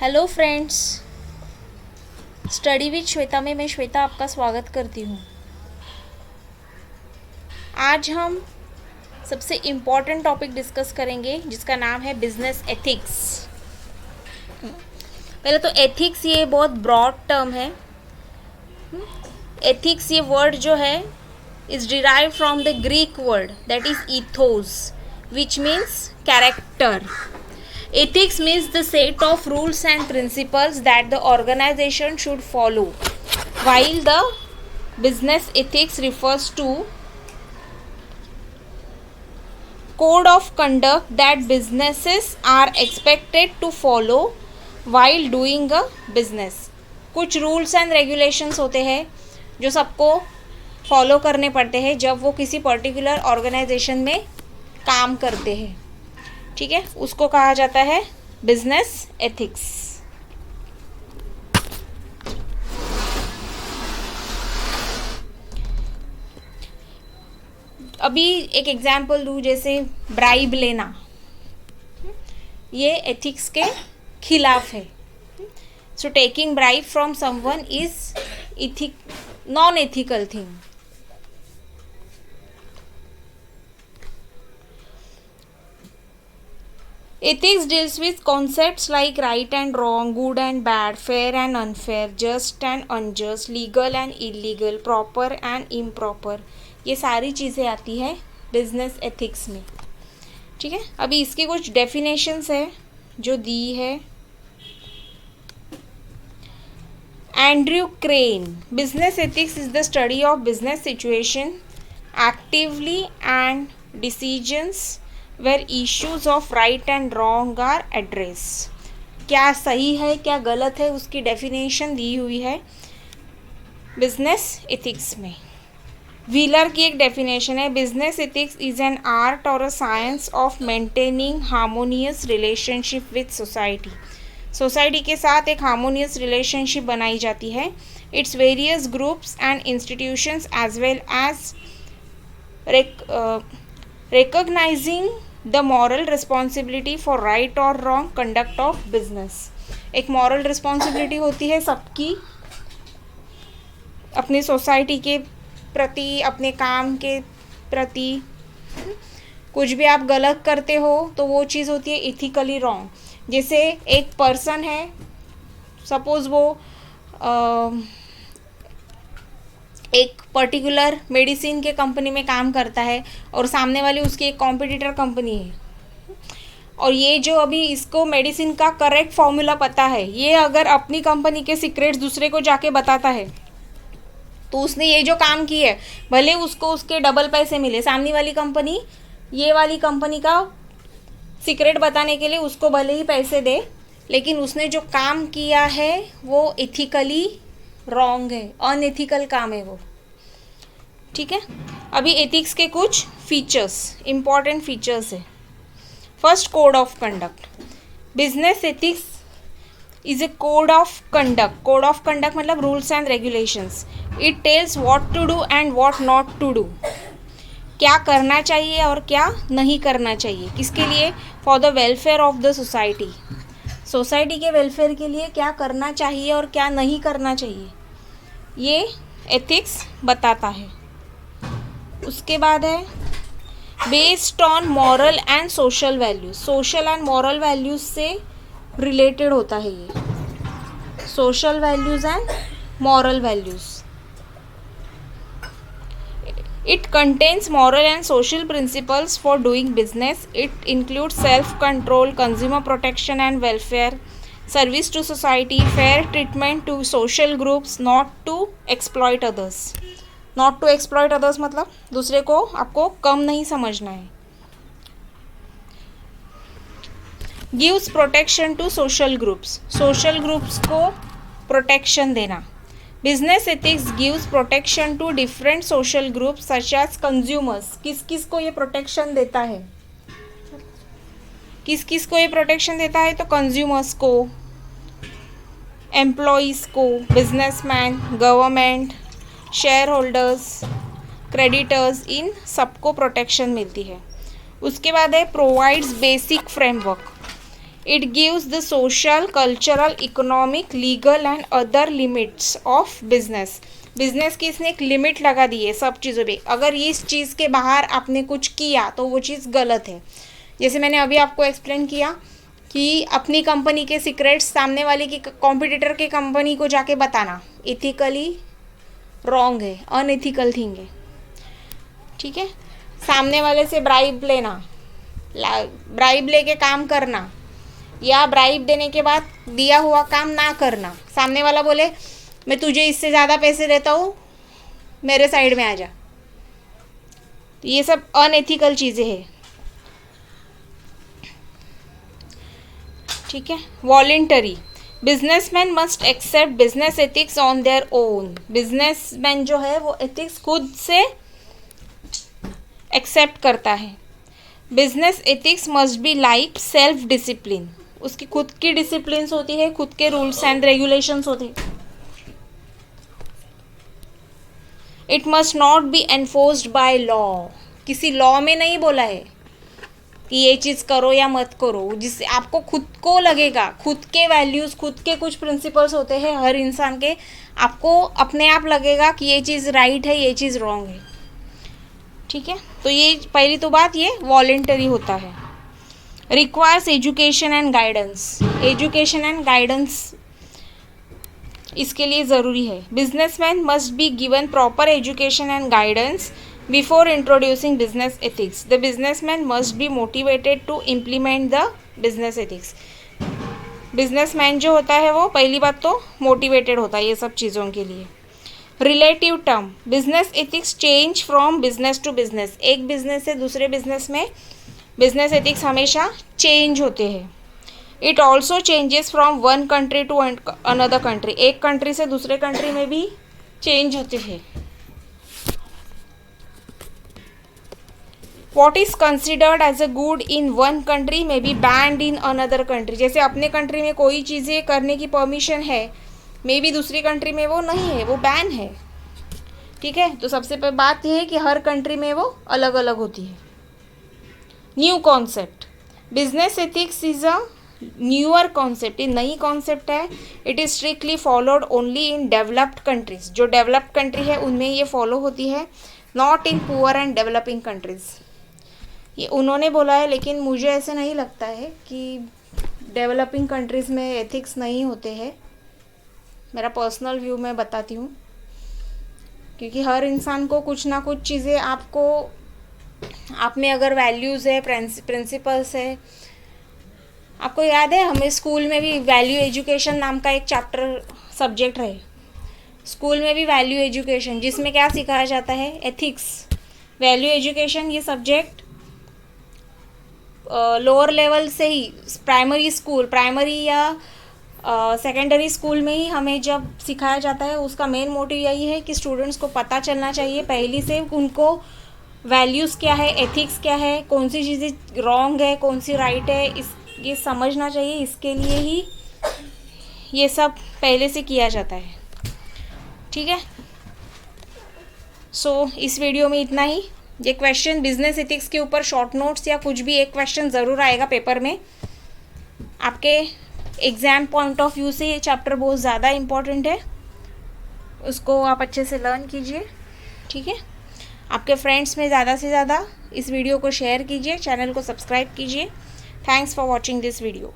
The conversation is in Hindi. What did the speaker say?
Hello friends, study with Shweta में मैं श्वेता आपका स्वागत करती हूँ। आज हम सबसे इम्पॉर्टेंट टॉपिक डिस्कस करेंगे जिसका नाम है बिजनेस एथिक्स। पहले तो एथिक्स ये बहुत ब्रॉड टर्म है। एथिक्स ये वर्ड जो है is derive from the Greek word that is ethos, which means character. Ethics means the set of rules and principles that the organization should follow, while the business ethics refers to code of conduct that businesses are expected to follow while doing a business. कुछ रूल्स एंड रेगुलेशंस होते हैं जो सबको फॉलो करने पड़ते हैं जब वो किसी पर्टिकुलर ऑर्गेनाइजेशन में काम करते हैं। ठीक है, उसको कहा जाता है बिजनेस एथिक्स। अभी एक एग्जाम्पल दूँ, जैसे ब्राइब लेना, ये एथिक्स के खिलाफ है। So taking bribe from someone is non ethical thing. Ethics deals with concepts like right and wrong, good and bad, fair and unfair, just and unjust, legal and illegal, proper and improper। ये सारी चीज़ें आती है बिजनेस एथिक्स में। ठीक है, अभी इसकी कुछ डेफिनेशंस है जो दी है Andrew crane. Business ethics is the study of business situation actively and decisions where issues of right and wrong are addressed। क्या सही है क्या गलत है उसकी डेफिनेशन दी हुई है बिजनेस एथिक्स में। व्हीलर की एक डेफिनेशन है, business ethics is an art और a science of maintaining harmonious relationship with society. Society के साथ एक हार्मोनियस रिलेशनशिप बनाई जाती है। Its various groups and institutions as well as recognizing the moral responsibility for right or wrong conduct of business। एक moral responsibility होती है सबकी अपनी सोसाइटी के प्रति, अपने काम के प्रति। कुछ भी आप गलत करते हो तो वो चीज़ होती है इथिकली रॉन्ग। जैसे एक पर्सन है, सपोज वो एक पर्टिकुलर मेडिसिन के कंपनी में काम करता है और सामने वाली उसकी एक कॉम्पिटिटर कंपनी है, और ये जो अभी इसको मेडिसिन का करेक्ट फॉर्मूला पता है, ये अगर अपनी कंपनी के सीक्रेट्स दूसरे को जाके बताता है तो उसने ये जो काम की है, भले उसको उसके डबल पैसे मिले, सामने वाली कंपनी ये वाली कंपनी का सीक्रेट बताने के लिए उसको भले ही पैसे दे, लेकिन उसने जो काम किया है वो एथिकली रॉन्ग है, अनएथिकल काम है वो। ठीक है, अभी एथिक्स के कुछ फीचर्स, इंपॉर्टेंट फीचर्स है। First, code of conduct. Business ethics is a code of conduct. Code of conduct मतलब rules and regulations. It tells what to do and what not to do. क्या करना चाहिए और क्या नहीं करना चाहिए, किसके लिए? For the welfare of the society. Society के वेलफेयर के लिए क्या करना चाहिए और क्या नहीं करना चाहिए, ये एथिक्स बताता है। उसके बाद है based on moral and social values. Social and moral values से रिलेटेड होता है ये, social values and moral values. It contains moral and social principles for doing business. It includes self-control, consumer protection and welfare, service to society, fair treatment to social groups, not to exploit others. Not to exploit others मतलब दूसरे को आपको कम नहीं समझना है। Gives protection to social groups. Social groups को protection देना। Business ethics gives protection to different social groups such as consumers. किस किस को ये प्रोटेक्शन देता है? किस किस को ये प्रोटेक्शन देता है? तो कंज्यूमर्स को, एम्प्लॉयज़ को, businessman, government, share holders, creditors, इन सबको प्रोटेक्शन मिलती है। उसके बाद है provides basic framework. It gives the social, cultural, economic, legal and other limits of business. Business की इसने एक लिमिट लगा दी है सब चीज़ों पे। अगर इस चीज़ के बाहर आपने कुछ किया तो वो चीज़ गलत है। जैसे मैंने अभी आपको एक्सप्लेन किया कि अपनी कंपनी के सीक्रेट्स सामने वाले की, कॉम्पिटिटर के कंपनी को जाके बताना इथिकली रॉन्ग है, अनएथिकल थिंग है। ठीक है। सामने वाले से ब्राइब लेना, ब्राइब लेके काम करना, या ब्राइब देने के बाद दिया हुआ काम ना करना। सामने वाला बोले मैं तुझे इससे ज़्यादा पैसे देता हूँ, मेरे साइड में आ जा। ये सब अनएथिकल चीज़ें हैं। ठीक है। Voluntary, businessman must accept business ethics on their own. Businessman जो है वो एथिक्स खुद से एक्सेप्ट करता है। Business ethics must be like self discipline. उसकी खुद की डिसिप्लिन होती है, खुद के रूल्स एंड रेगुलेशंस होते हैं। It must not be enforced by law. किसी लॉ में नहीं बोला है कि ये चीज़ करो या मत करो, जिससे आपको खुद को लगेगा, खुद के वैल्यूज़, खुद के कुछ प्रिंसिपल्स होते हैं हर इंसान के, आपको अपने आप लगेगा कि ये चीज़ राइट है, ये चीज़ रॉन्ग है। ठीक है। तो ये पहली तो बात ये वॉलेंटरी होता है। Requires education and guidance. Education and guidance इसके लिए ज़रूरी है। Businessman must be given proper education and guidance before introducing business ethics. The businessman must be motivated to implement the business ethics. Businessman जो होता है वो पहली बात तो मोटिवेटेड होता है ये सब चीज़ों के लिए। Relative term, business ethics change from business to business. एक बिजनेस से दूसरे बिजनेस में बिजनेस एथिक्स हमेशा चेंज होते हैं। It also changes from one country to another country. एक कंट्री से दूसरे कंट्री में भी चेंज होते हैं। What is considered as a good in one country में be banned in another country. जैसे अपने कंट्री में कोई चीज़ें करने की परमिशन है, मे बी दूसरी कंट्री में वो नहीं है, वो बैन है। ठीक है। तो सबसे पहले बात यह है कि हर कंट्री में वो अलग अलग होती है। New concept, business ethics is a newer concept. ये नई कॉन्सेप्ट है। It is strictly followed only in developed countries. जो डेवलप्ड कंट्री है उनमें ये फॉलो होती है, not in poor and developing countries. ये उन्होंने बोला है, लेकिन मुझे ऐसे नहीं लगता है कि डेवलपिंग कंट्रीज़ में एथिक्स नहीं होते हैं। मेरा पर्सनल व्यू मैं बताती हूँ, क्योंकि हर इंसान को कुछ ना कुछ चीज़ें, आपको आप में अगर वैल्यूज़ है, प्रिंसिपल्स है। आपको याद है हमें स्कूल में भी वैल्यू एजुकेशन नाम का एक चैप्टर सब्जेक्ट है स्कूल में भी, वैल्यू एजुकेशन, जिसमें क्या सिखाया जाता है, एथिक्स। वैल्यू एजुकेशन ये सब्जेक्ट लोअर लेवल से ही, प्राइमरी या सेकेंडरी स्कूल में ही हमें जब सिखाया जाता है। उसका मेन मोटिव यही है कि स्टूडेंट्स को पता चलना चाहिए पहले से उनको वैल्यूज़ क्या है, एथिक्स क्या है, कौन सी चीज़ें रॉन्ग है, कौन सी राइट है, ये समझना चाहिए। इसके लिए ही ये सब पहले से किया जाता है। ठीक है। सो इस वीडियो में इतना ही। ये क्वेश्चन बिजनेस एथिक्स के ऊपर शॉर्ट नोट्स या कुछ भी एक क्वेश्चन ज़रूर आएगा पेपर में। आपके एग्ज़ाम पॉइंट ऑफ व्यू से ये चैप्टर बहुत ज़्यादा इम्पॉर्टेंट है, उसको आप अच्छे से लर्न कीजिए। ठीक है। आपके फ्रेंड्स में ज़्यादा से ज़्यादा इस वीडियो को शेयर कीजिए, चैनल को सब्सक्राइब कीजिए। Thanks for watching this video.